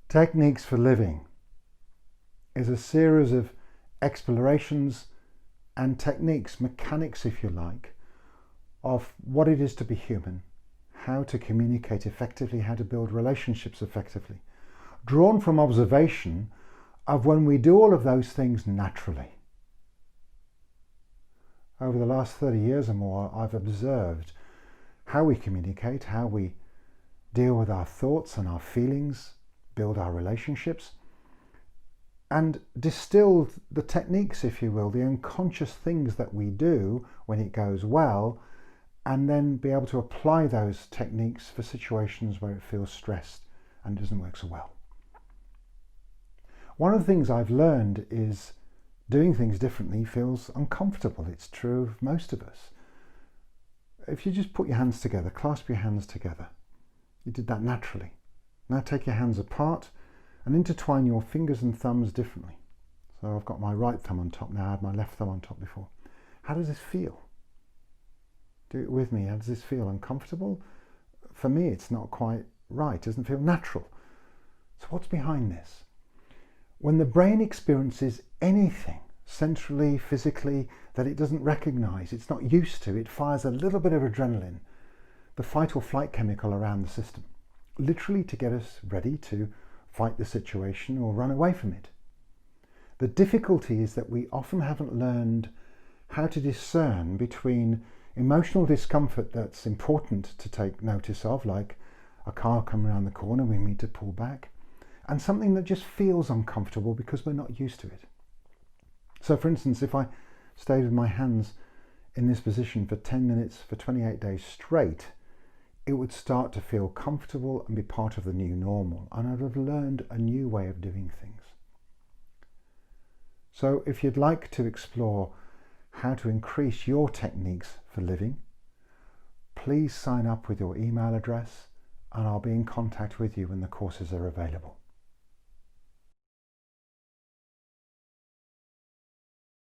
Techniques for Living is a series of explorations and techniques, mechanics if you like, of what it is to be human, how to communicate effectively, how to build relationships effectively, drawn from observation of when we do all of those things naturally. Over the last 30 years or more, I've observed how we communicate, how we deal with our thoughts and our feelings, build our relationships, and distilled the techniques, if you will, the unconscious things that we do when it goes well, and then be able to apply those techniques for situations where it feels stressed and doesn't work so well. One of the things I've learned is doing things differently feels uncomfortable. It's true of most of us. If you just put your hands together, clasp your hands together, you did that naturally. Now take your hands apart and intertwine your fingers and thumbs differently. So I've got my right thumb on top now, I had my left thumb on top before. How does this feel? Do it with me. How does this feel? Uncomfortable? For me, it's not quite right. It doesn't feel natural. So what's behind this? When the brain experiences anything, centrally, physically, that it doesn't recognize, it's not used to, it fires a little bit of adrenaline, the fight or flight chemical around the system, literally to get us ready to fight the situation or run away from it. The difficulty is that we often haven't learned how to discern between emotional discomfort that's important to take notice of, like a car coming around the corner, we need to pull back, and something that just feels uncomfortable because we're not used to it. So for instance, if I stayed with my hands in this position for 10 minutes for 28 days straight, it would start to feel comfortable and be part of the new normal, and I'd have learned a new way of doing things. So if you'd like to explore how to increase your techniques for living, please sign up with your email address and I'll be in contact with you when the courses are available.